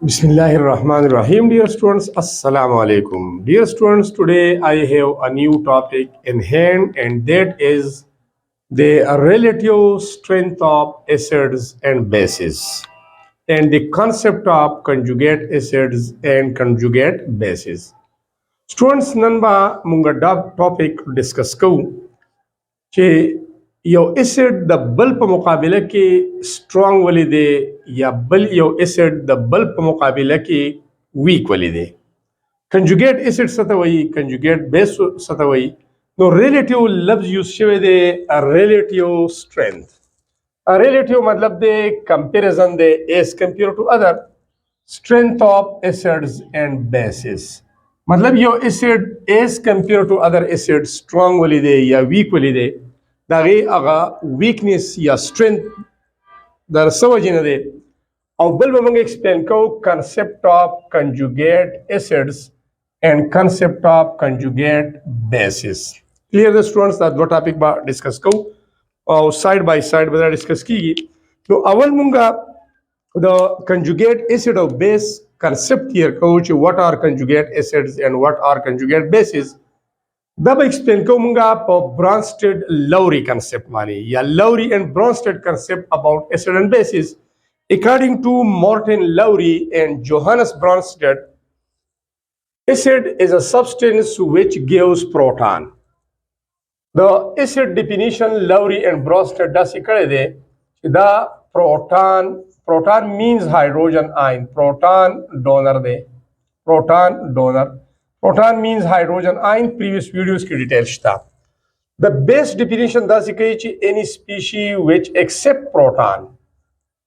Bismillahirrahmanirrahim. Dear students, Assalamu alaikum. Dear students, today I have a new topic in hand, and that is the relative strength of acids and bases, and the concept of conjugate acids and conjugate bases. Students, nanba munga topic discuss ko چې یو اسید د بل په مقابله کې سترونګ ولې دی یا بل یو اسید د بل په مقابله کې ویک ولې دی کنجوګیټ اسید څه ته وایي کنجوګیټ بیس څه ته وایي نو ریلیټیو لفظ یوز شوی دی ریلیټیو strength ریلیټیو مطلب دی کمپیریزن دی as compared to other strength of acids and bases مطلب یو اسید as compared to other acids strong ولې دی یا weak ولې دی دا غي هغه ویکنس یا strength در څه وجې نه دی او بل به موږ ایکسپلین کوو concept of conjugate acids and concept of conjugate bases. Clear the students دا دوه ټاپک به ډسکس کوو او ساید بای ساید به دا ډسکس کیږي نو اول مونږه د conjugate acid او base concept here کوو چې what are conjugate acids and what are conjugate bases دا به ایکسپلین کوو مونږه په برانسټډ لوري concept باندې یا لوري and برانسټډ concept about acid and bases according to Morton Lowry and Johannes Bronsted. Acid is a substance which gives proton. The acid definition Lowry and Bronsted داسې کړی دی دا proton means hydrogen ion proton donor دی proton means hydrogen ion previous videos کی ډیټیل شته the base definition داسې کوي چې any species which accept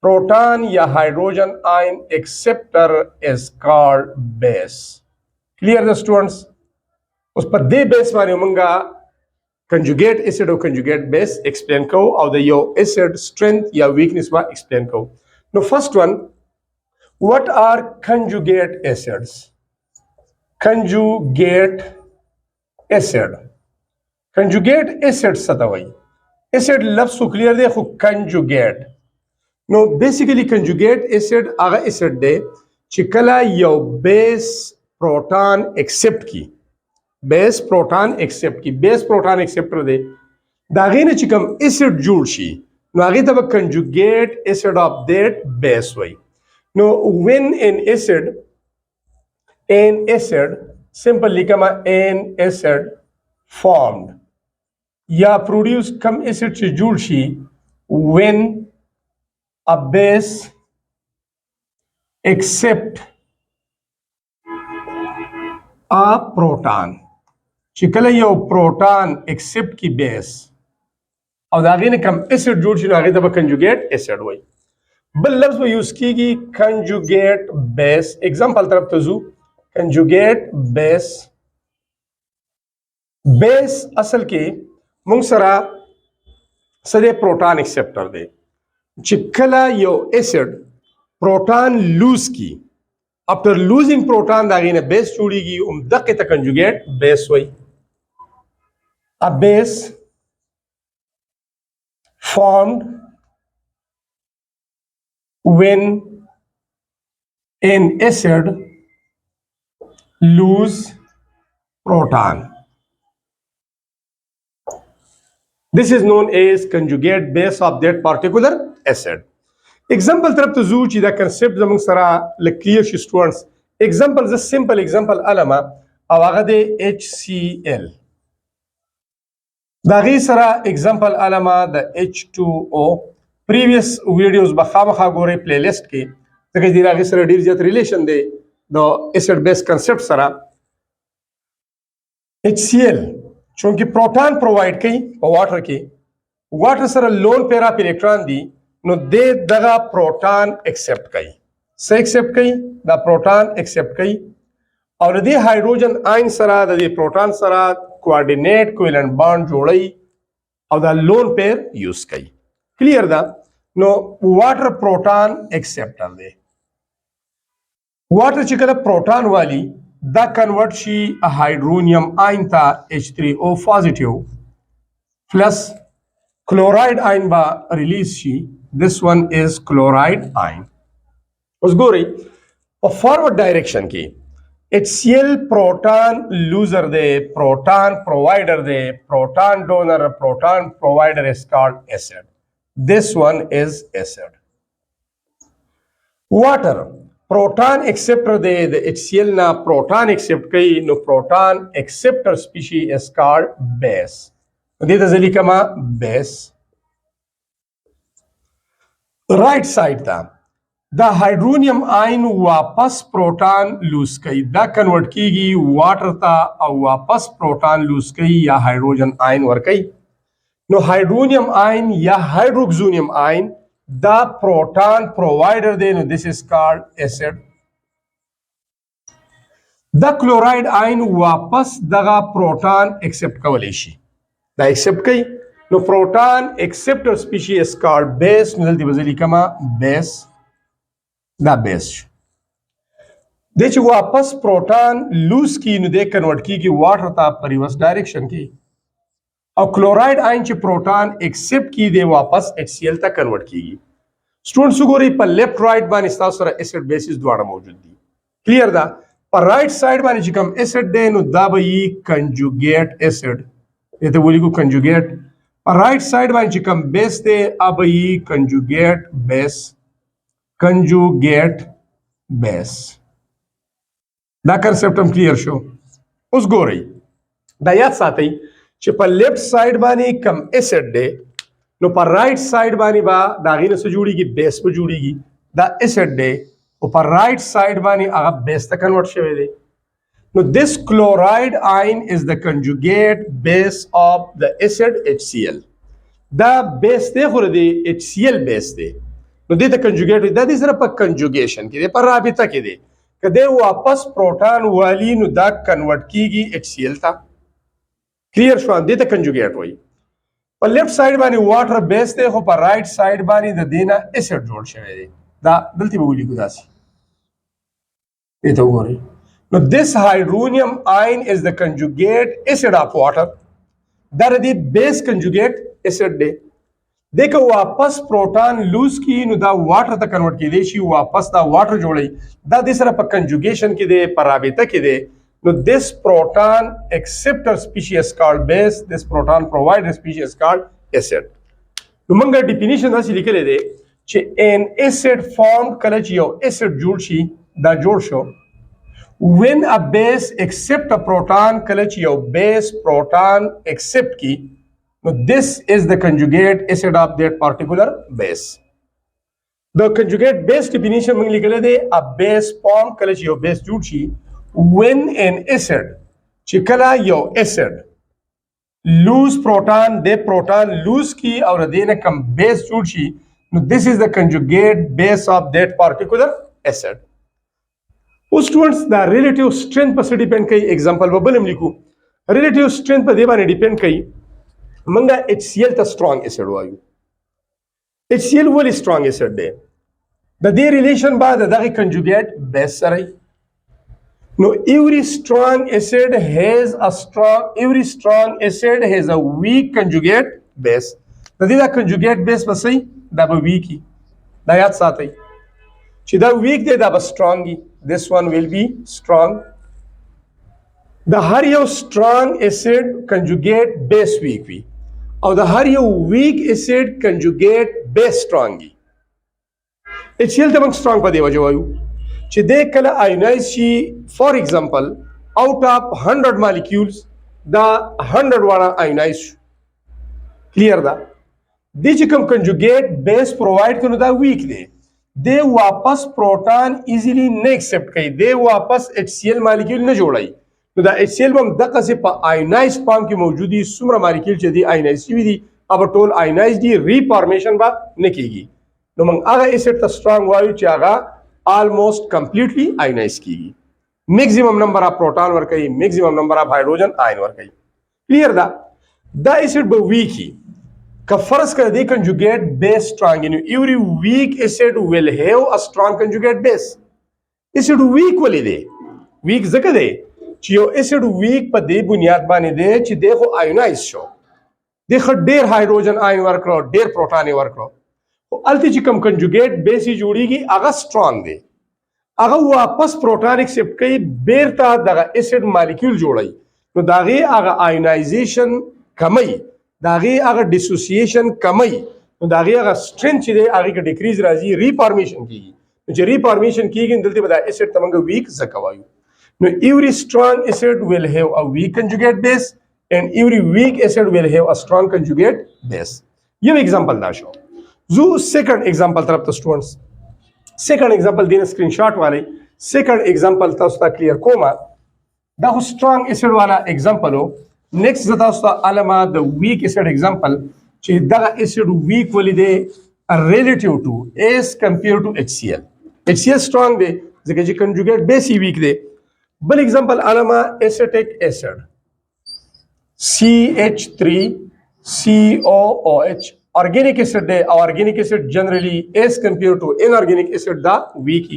proton یا hydrogen ion acceptor is called base. Clear the students اوس په دې بیس باندې مونږه conjugate acid او conjugate base explain کوو او د یو acid strength یا weakness با explain کوو نو first one what are conjugate acids conjugate acid څه ته وایي acid لفظ خو کلیر دی خو conjugate نو بیسیکلی conjugate acid هغه acid دی چې کله یو بیس پروټان ایکسپټ کی بیس پروټان ایکسپټر دی دا غي نه چې کوم acid جوړ شي نو هغه ته conjugate acid of that base وایي نو when an acid simply come an acid formed या produced come acid से जुड़ she when a base accept a proton چې کله یو پروټان accept کی base او دا غینه کم acid جوړ شي نو هغه ته conjugate acid وایي بل لفظ به یوز کیږي conjugate base example طرف ته ځو conjugate base اصل کې موږ سره سده پروټان ایکسپټر دی چې کله یو اسید پروټان لوز کی after losing proton دا غینه بیس جوړیږي دغه ته conjugate base وایي a base formed when an acid lose proton. This is known as conjugate base of that particular acid. Example طرف ته ځو چې دا concept زموږ سره لکلیر شي students. Example is a simple example علامه او هغه دی HCl. دا غي سره example علامه د H2O. Previous videos به خامخا ګورئ playlist کې ځکه چې دا غي سره ډیر زیات ریلیشن دی د acid base concept سره HCl چونکه پروټان پرووایډ کوي په واټر کې واټر سره لون پیر اف الکترون دی نو د دغه پروټان ایکسپټ کوي څه ایکسپټ کوي دا پروټان ایکسپټ کوي او د هایدروجن آین سره د پروټان سره کوارډینیټ کوولنت بانډ جوړي او دا لون پیر یوز کوي کلیر دا نو واټر پروټان ایکسپټر دی واټر چې کله پروټان والی دا کنورټ شي هایدرونیم آین ته H3O پوزټیو پلس کلوراید آین با ریلیز شي this one is chloride ion اوس ګورئ په فارورډ ډایریکشن کې HCl پروټان لوزر دی پروټان پرووایډر دی پروټان ډونر پروټان پرووایډر is called acid. This one is acid. Water پروټان acceptor دی د HCl نه پروټان accept کوي نو پروټان acceptor species is called base. دې ته ځلې کما base. رائټ سایډ ته دا هایدرونیم آین واپس پروټان لوز کوي دا کنورټ کیږي واټر ته او واپس پروټان لوز کوي یا هایدروجن آین ورکوي نو هایدرونیم آین یا هایدروکسونیم آین دا پروټان پرووایډر دی نو this is called acid. دا کلوراید آین واپس دغه پروټان ایکسپټ کولی شي دا ایکسپټ کوي نو پروټان ایکسپټر species is called base. نو دلته به زه لیکمه base. دا بیس شو دی چې واپس پروټان لوز کی نو دی کنورټ کیږي واټر ته په ریورس ډایریکشن کې او کلوراید آین چې پروټان ایکسپټ کی دی واپس HCl ته کنورټ کیږي سټوډنټس وګورئ په لیفت رائټ باندې تاسو سره ایسډ بیسز دواړه موجود دي کلیر ده په رائټ سایډ باندې چې کوم ایسډ دی نو دا به یي کنجوګیټ ایسډ دته ولیکو کنجوګیټ په رائټ سایډ باندې چې کوم بیس دی ا به یي کنجوګیټ بیس conjugate base. دا کنسپټ هم کلیر شو اوس ګورئ دا یاد ساتئ چې په لیفت سایډ باندې کم ایسډ دی نو په رائټ سایډ باندې با دا غینه څه جوړیږي بیس په جوړیږي دا ایسډ دی او په رائټ سایډ باندې هغه بیس ته کنورټ شوی دی نو this chloride ion is the conjugate base of the acid HCl. دا بیس دی خو دی HCl بیس دی نو دې ته کنجوګیټ دا دې سره په کنجوګیشن کې دی په رابطه کې دی کله واپس پروټان والی نو دا کنورټ کیږي HCl ته کلیر شو دې ته کنجوګیټ وایي په لیفت سایډ باندې واټر بیس دی خو په رائټ سایډ باندې د دینه ایسډ جوړ شوی دی دا دلته به ولیکو داسې دې ته وګورئ نو this hydronium ion is the conjugate acid of water دا د بیس کنجوګیټ ایسډ دی دیکھو واپس پروټان لوز کی نو دا واټر ته کنورټ کیدی شي واپس دا واټر جوړي دا د سره په کنجوګیشن کې دی په رابطه کې دی نو this proton acceptor species called base this proton provider species called acid. نو موږ ډیفینیشن داسې لیکلی دی چې an acid formed کله چې یو acid جوړ شي دا جوړ شو when a base accept a proton کله چې یو base proton accept کی Now this is the conjugate acid of that particular base. The conjugate base definition में लिखा है a base form कल यो base जुड़ ची when an acid चिकला यो acid lose proton दे proton lose की और देने कम base जुड़ ची now this is the conjugate base of that particular acid. उस students the relative strength पर से depend कई example बबल हम लिखूं relative strength पर दे बारे depend कई منګه HCl ته strong acid وایو HCl ولې strong acid دی د دې ریلیشن بعد دغه کنجوګیټ بیس سره نو every strong acid has a weak conjugate base د دې دا کنجوګیټ بیس پسې دا به weak دا یاد ساتئ چې دا weak دی دا به strong دی this one will be strong د هر یو strong acid conjugate base weak وي او د هر یو weak acid conjugate base strong دي HCl ته موږ strong په دی وجه وایو چې د کله ionize شي for example out of 100 molecules دا 100 واړه ionize شو clear ده د چې کوم conjugate base provide کړي دا weak دی د واپس پروټان easily نه accept کوي د واپس HCl molecule نه جوړي نو دا HCl هم دغه څه په آینایز فارم کې موجودي څومره مالیکول چې دی آینایز شوي دي अब ټول آینایز دي ریفارمیشن به نه کیږي نو موږ هغه ایسډ ته سترونګ وایو چې هغه almost completely آینایز کیږي میکسیمم نمبر اف پروټان ورکوي میکسیمم نمبر اف هایدروجن آین ورکوي کلیر ده دا ایسډ به ویکی که فرض کړه دی کنجوګیټ بیس سترونګ نو ایوری ویک ایسډ ویل هاف ا سترونګ کنجوګیټ بیس ایسډ ویک ولې دی ویک ځکه دی چې یو ایسډ ویک په دې بنیاد باندې دی چې دغه آینایز شو دغه ډیر هایدروجن آین ورکړو ډیر پروټان ورکړو او الته چې کوم کنجوګیټ بیس جوړیږي هغه سترونګ دی هغه واپس پروټان اکسپټ کوي بیرته دغه اسید مالیکول جوړي نو داغه هغه آینایزیشن کمی داغه هغه ډیسوسییشن کمی نو داغه هغه سټرنث چې دی هغه کې ډیکریز راځي ریفارمیشن کیږي نو چې ریفارمیشن کیږي دلته به دا اسید تمنګ ویک زکوایو نو every strong acid will have a weak conjugate base and every weak acid will have a strong conjugate base یو एग्जांपल دا شو زو سیکنډ एग्जांपल طرف ته سټوډنټس سیکنډ एग्जांपल دینه سکرین شاٹ والے سیکنډ एग्जांपल تاسو ته کلیر کومه دا خو strong acid والا एग्जांपल हो نیکسٹ زتا تاسو ته علامه د weak acid एग्जांपل چې دا acid weak ولې دی relative to as compared to HCl HCl strong دی ځکه چې conjugate base یې weak دی بل एग्जांपल علامه acetic acid CH3COOH organic acid day or organic acid generally as compared to inorganic acid the weak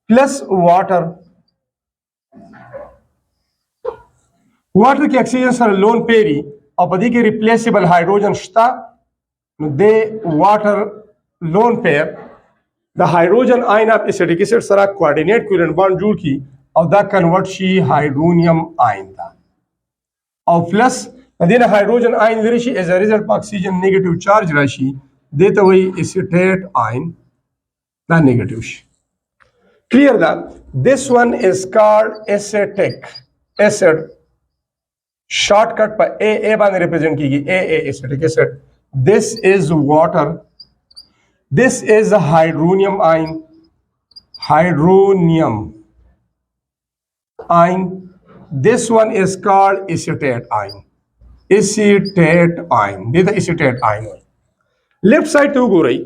plus water की oxygen سره lone pair او پدې کې replaceable hydrogen شتا نو د water lone pair the hydrogen ion of acetic acid سره coordinate covalent bond جوړ کی او دا کنورټ شي هایدرونیم آین ته او پلس دینه هایدروجن آین لري شي as a result of oxygen negative charge راشي دته وی acetate ion دا negative شي clear that this one is called acetic acid shortcut پر AA باندې represent کیږي AA acetic acid this is water this is a hydronium ion this one is called acetate ion this the acetate ion left side to go right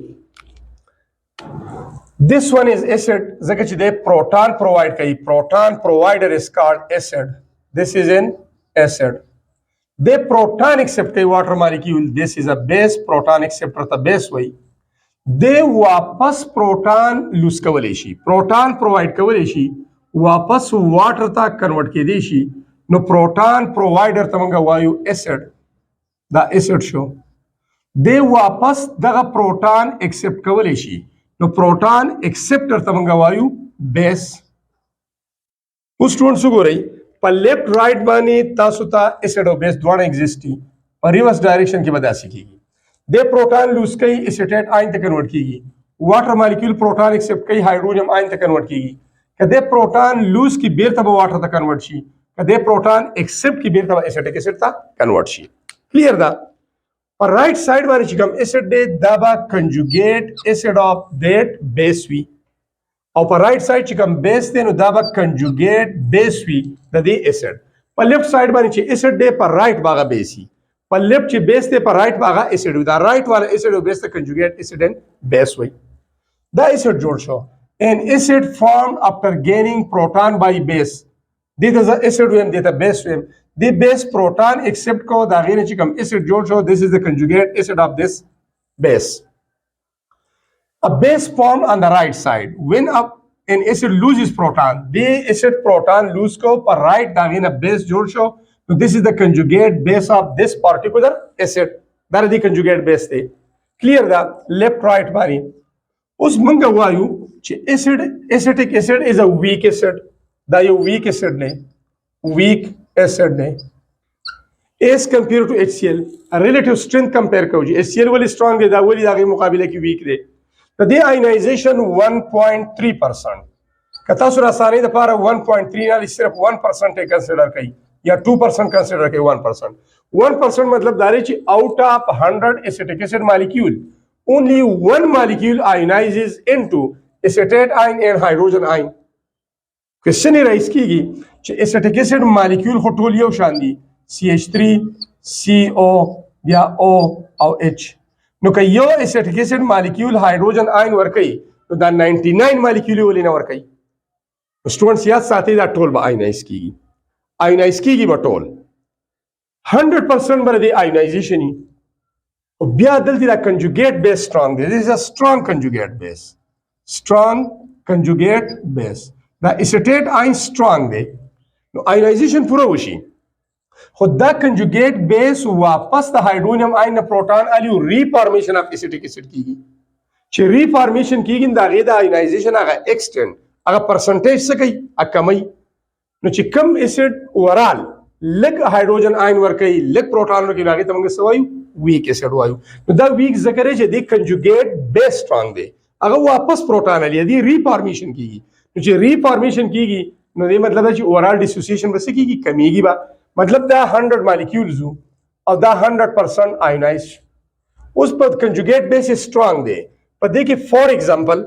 this one is acid ځکه چې د proton provide کوي proton provider is called acid this is an acid the proton accept کوي water molecule this is a base proton acceptor ته base وي د واپس proton lose کولی شي proton provide کولی شي واپس واټر ته کنورټ کېدی شي نو پروټان پرووایډر ته موږ وایو اسید دا اسید شو دی واپس دغه پروټان ایکسپټ کولی شي نو پروټان ایکسپټر ته موږ وایو بیس اوس سټوډنټس وګورئ په لیفت رائټ باندې تاسو ته اسید او بیس دواړه ایگزیسټي په ریورس ډایریکشن کې به داسې کیږي د پروټان لوز کوي اسیټیټ آین ته کنورټ کیږي واټر مالیکول پروټان ایکسپټ کوي هایدروجن آین ته کنورټ کیږي کده پروټان لوز کی بیرته به واټر ته کنورټ شي کده پروټان ایکسپټ کی بیرته به اسیټیک اسید ته کنورټ شي کلیر دا پر رائټ ساید باندې چې کوم اسید دی دا به کنجوګیټ اسید اف دیٹ بیس وی او پر رائټ ساید چې کوم بیس دی نو دا به کنجوګیټ بیس وی د دې اسید پر لیفت ساید باندې چې اسید دی پر رائټ باغه بیسی پر لیفت چې بیس دی پر رائټ باغه اسید دا رائټ والا اسید او بیس ته کنجوګیټ اسید اینڈ بیس وی دا اسید جوړ شو an acid formed after gaining proton by base this is the acid when the base when the base proton except ko da غیر چې کوم acid جوړ شو this is the conjugate acid of this base a base formed on the right side when an acid loses proton the acid proton lose ko per right da غیر base جوړ شو so this is the conjugate base of this particular acid that is the conjugate base دی clear the left right باندې اوس موږ وایو چې acetic acid is a weak acid دا یو weak acid نه as compared to HCl relative strength compare کوو چې HCl ولې strong دی دا ولې دغه مقابله کې weak دی د دې ionization 1.3% کته سره اسانه د لپاره 1.3 نه صرف 1% کنسیډر کړئ یا 2% کنسیډر کړئ 1% مطلب دا دی چې out of 100 acetic acid molecule only one molecule ionizes into acetate ion and hydrogen ion question raise کیږي چې acetic acid molecule خو ټول یو شان دي CH3 CO بیا O او H نو که یو acetic acid molecule hydrogen ion ورکړي نو دا 99 molecule ولې نه ورکړي स्टूडेंट्स याद साथी دا ټول به ionise کیږي به ټول 100% باندې ionization او بیا دلته دا conjugate base strong دی this is a strong conjugate base دا acetate ion strong دی نو ionization پوره وشي خو دا conjugate base واپس د hydronium ion نه پروټون الیو reformation of acetic acid کیږي چې reformation کیږي دا غي د ionization هغه extend هغه پرسنټیج څه کوي کموي. نو چې کم اسید اورال لږ هایدروجن آین ورکوي لږ پروټان ورکوي هغې ته موږ څه وایو ویک اسید وایو. نو دا ویک ځکه دی چې د کنجوګیټ بیس سټرانګ دی هغه واپس پروټان لري دی ریفارمیشن کیږي. نو چې ریفارمیشن کیږي نو دې مطلب دی چې اورال ډیسوسییشن به څه کیږي کمیږي به مطلب دا 100 مالیکولز او دا 100% آینایز. اوس په کنجوګیټ بیس سټرانګ دی په دې کې فور ایگزامپل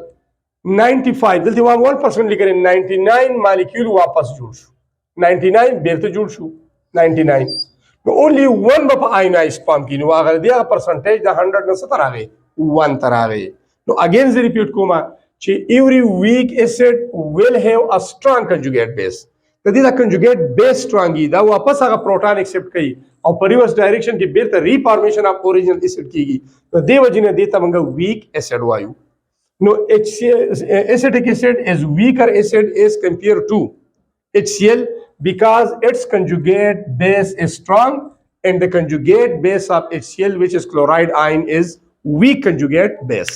95 دلته 1% لیکل 99 مالیکول واپس جوړ شو 99 بیرته جوړ شو 99 نو اونلی 1 په آینایز فارم کې نو هغه دی پرسنټیج د 100 نه څه تر راغی 1 تر راغی. نو اگین زه ریپیټ کوم چې every weak acid will have a strong conjugate base. د دې د conjugate base strong دا واپس هغه پروټان ایکسپټ کوي او په ریورس ډایریکشن کې بیرته ریفارمیشن اف اوریجنل ایسډ کیږي. نو دې وجې نه دې ته موږ weak acid وایو. نو acetic acid is weaker acid as compared to HCl because its conjugate base is strong and the conjugate base of HCl which is chloride ion is weak conjugate base.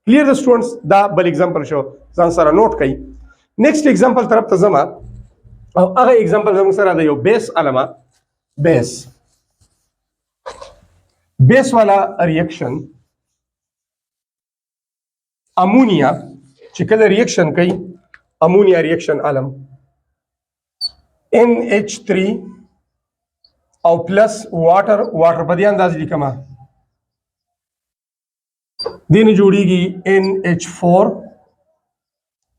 Clear the students دا بل example شو ځان سره نوٹ کړئ. next example طرف ته ځم او هغه example زموږ سره د یو بیس علامه بیس والا ریاکشن امونیا چې کله ریاکشن کوي امونیا ریاکشن علم NH3 او پلس واټر په دې انداز لیکم دین جوړیږي NH4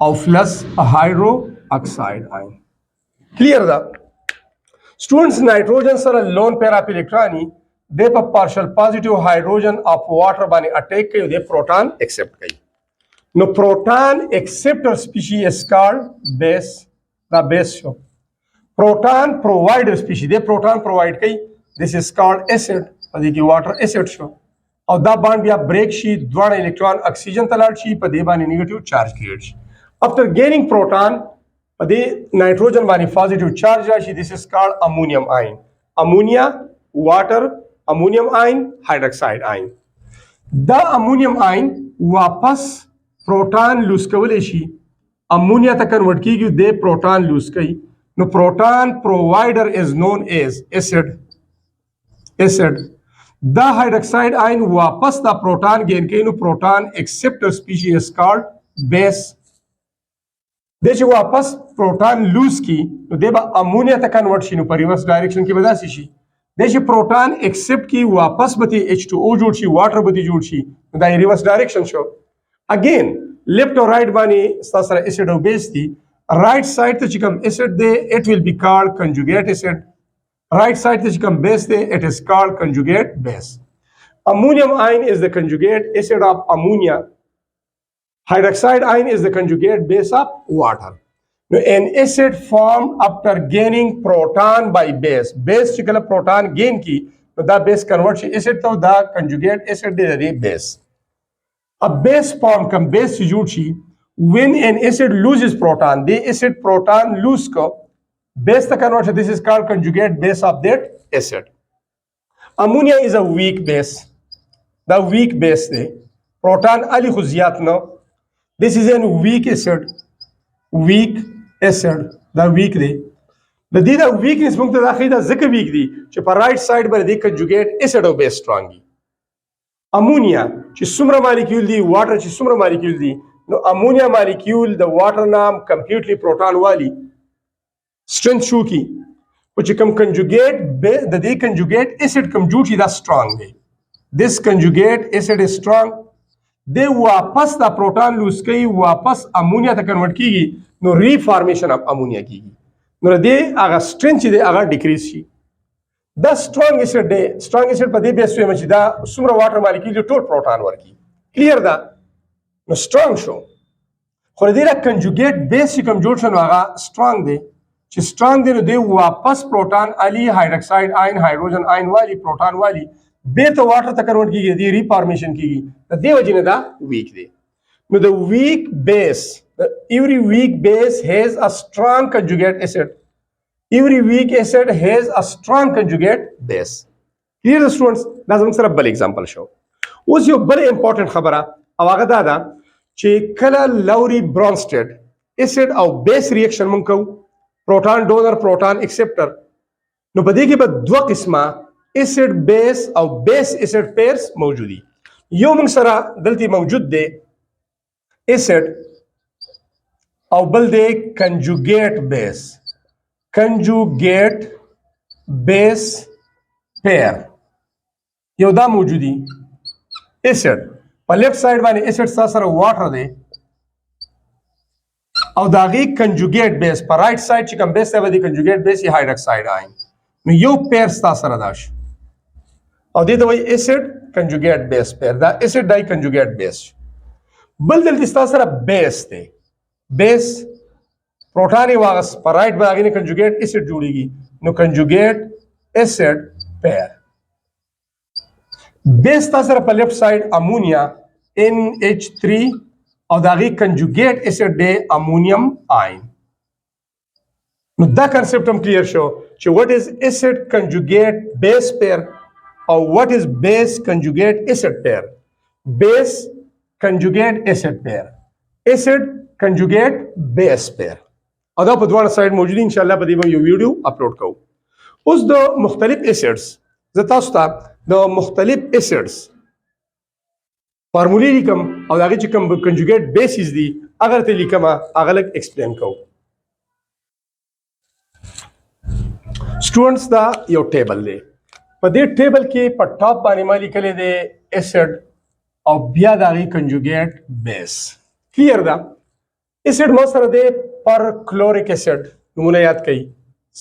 او پلس هایدرو اکساید آئن. کلیئر ده سټوډنټس نایټروجن سره لون پیر اف الکترونی د په پارشل پازیټیو هایدروجن اف واټر باندې اٹیک کوي د پروټان ایکسپټ کوي. نو پروټان ایکسپټر سپیشی از کالډ بیس دا بیس شو. پروټان پرووایډر سپیشی د پروټان پرووایډ کوي دیس از کالډ ایسډ په دې کې واټر ایسډ شو او دا باند بیا بریک شي دواړه الکترون اکسیجن ته لاړ شي په دې باندې نیگیټیو چارج کریټ شي. افټر گینینګ پروټان په دې نایټروجن باندې پوزټیو چارج راشي دیس از کالډ امونیم آئن. امونیا واټر امونیم آئن هایدروکساید آئن. دا امونیم آئن واپس پروټان لوز کولی شي امونیا ته کنورټ کیږي د پروټان لوز کوي. نو پروټان پرووایډر از نون ایز ایسډ دا هایدروکساید آئن واپس دا پروټان گین کوي. نو پروټان ایکسپټر سپیشی از کالډ بیس. د چې واپس پروټان لوز کی نو د به امونیا ته کنورټ شي نو په ریورس ډایرکشن کې به داسې شي د چې پروټان ایکسپټ کی واپس به H2O جوړ شي واټر به جوړ شي نو دا ریورس ډایرکشن شو. اگین لیفټ او رائټ باندې تاسو سره ایسډ او بیس دي. رائټ سایډ ته چې کوم ایسډ دی اٹ ویل بی کالډ کنجوګیټ ایسډ. رائٹ سائڈ ته کوم بیس دی اٹ از کالډ کنجوګیټ بیس. Ammonium ion is the conjugate acid of ammonia. Hydroxide ion is the conjugate base of water. Now, an acid formed after gaining proton by base. Base چې کله proton gain کی نو دا base convert شي acid ته دا conjugate acid دی base. A base form کوم base چې جوړ شي when an acid loses proton دی acid proton lose کو base ته convert شي this is called conjugate base of that acid. Ammonia is a weak base. دا weak base دی proton علی خو زیات نه. This is a weak acid. Weak acid. دا weak دی. د دې دا weakness موږ ته داخلي دا ځکه weak دی چې په right side باندې د conjugate acid او base strong دي. امونیا چې څومره مالیکول دي واټر چې څومره مالیکول دي نو امونیا مالیکول د واټر نام کمپلیټلی پروټون والی strength شو کی او چې کوم conjugate د دې conjugate acid کوم جوړ شي دا strong دی. This conjugate acid is strong. دی واپس دا پروټون لوز کوي واپس امونیا ته کنورټ کیږي نو ریفارمیشن اف امونیا کیږي نو دې هغه strength چې دی هغه ډیکریز شي. دا strong acid دی strong acid په دې بیس ویل چې دا څومره واټر مالیکول دي ټول پروټون ورکی کلیر ده نو strong شو. خو دې را conjugate base کوم جوړ شنو هغه strong دی چې strong دی نو دی واپس پروټون علی هایدروکساید آئن هایدروجن آئن والی پروټون والی بیرته واټر ته کنورټ کیږي دی ریفارمیشن کیږي د دې وجې نه دا ویک دی. نو د ویک بیس every weak base has a strong conjugate acid. Every weak acid has a strong conjugate base. Clear students دا زموږ سره بل اگزامپل شو. اوس یو بل امپورټنٹ خبره او هغه دا ده چې کله لوري برونسټډ اسید او بیس ریاکشن مونږ کوو پروټان ډونر پروټان اکسپټر نو په دې کې به دوه قسمه اسید بیس او بیس اسید پیرز موجودي یو موږ سره دلته موجود دی اسید او بل دی کنجوګیټ بیس پیر یو دا موجودي اسید په لیفت سایډ باندې اسید سره واټر دی او دا غي کنجوګیټ بیس په رائټ سایډ چې کوم بیس دی د کنجوګیټ بیس یې هایدروکساید آین نو یو پیر سره داش او دې ته وایي اسید کنجوګیټ بیس پیر دا اسید ډای کنجوګیټ بیس بل دلته سره بیس دی بیس پروټان یې واغس په رائټ باندې کنجوګیټ اسید جوړیږي نو کنجوګیټ اسید پیر بیس سره په لیفت سایډ امونیا NH3 او دا غي کنجوګیټ اسید دی امونیم آین نو دا کنسپټ هم کلیر شو چې what is acid conjugate base pair او what is base conjugate acid pair base conjugate acid pair acid conjugate base pair او دا په دواړه سایډ موجود ان شاء الله په دې باندې یو ویډیو اپلوډ کوو اوس د مختلف اسیډز زه تاسو ته د مختلف اسیډز فارمولې لیکم او هغه چې کوم کنجوګیټ بیسز دي اگر ته لیکم هغه لک ایکسپلین کوم سټوډنټس دا یو ټیبل دی په دې ټیبل کې په ټاپ باندې ما لیکلې دی اسید او بیا دا غي کنجوګیټ بیس کلیر دا اسید مو سره دی پر کلوریک اسید نمونه یاد کړئ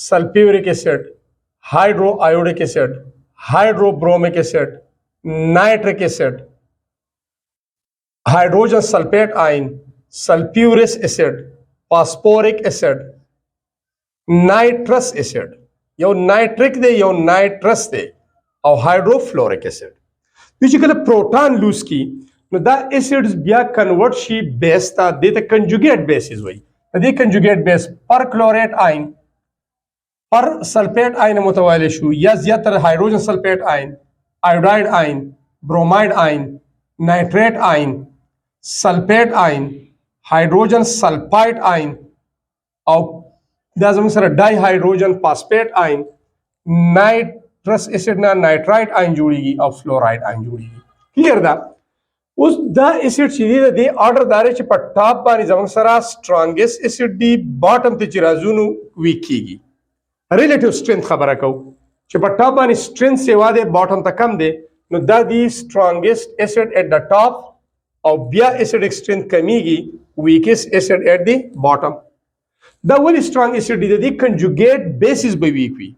سلفیورک اسید هایدرو آیوډیک اسید هایدرو برومیک اسید نائٹرک اسید hydrogen sulfate ion, sulfurous acid, phosphoric acid, nitrous acid. یو نائٹرک دی یو نائٹرس دی او هایدروفلوریک اسید دوی چې کله پروټان لوز کی نو دا اسیډز بیا کنورټ شي بیس ته د کنجوګیټ بیسز وای د کنجوګیټ بیس پر کلوریټ آین پر سلفیټ آین متوالي شو یا زیاتره هایدروجن سلفیټ آین آیوډاید آین بروماید آین نائٹریٹ آئن سلفیٹ آئن ہائیڈروجن سلفائٹ آئن او دا زموږ سره ډای هایدروجن فاسفیټ آئن نائٹرس اسید نه نائټرایټ آئن جوړیږي او فلورایډ آئن جوړیږي کلیر دا اوس دا اسید چې دی د آرډر دار چې په ټاپ باندې زموږ سره سټرانګست اسید دی باټم ته چې راځونو ویک کیږي ریلیټیو سټرینث خبره کو چې په ټاپ باندې سټرینث سیوا دی باټم ته کم دی نو دا دی strongest acid at the top او بیا acidic strength کمیږي weakest acid at the bottom دا ولی strong acid دی د conjugate bases به weak وي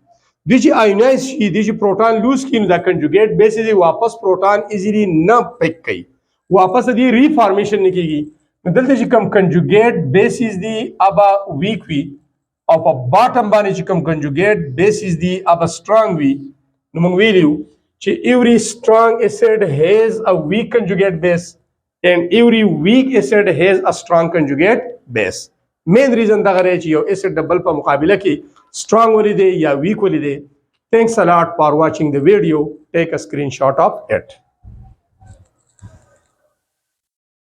دوی چې ionize شي دوی چې پروټان لوز کړي نو دا conjugate bases واپس پروټان ایزیلی نه پک کوي واپس دی ریفارمیشن نه کیږي نو دلته چې کوم conjugate bases دی ابا weak وي او په bottom باندې چې کوم conjugate bases دی ابا strong وي نو موږ ویلو every strong acid has a weak conjugate base and every weak acid has a strong conjugate base. Main reason دا غره چې یو acid double په مقابله کې strong ولې دی یا weak ولې دی. Thanks a lot for watching the video. Take a screenshot of it.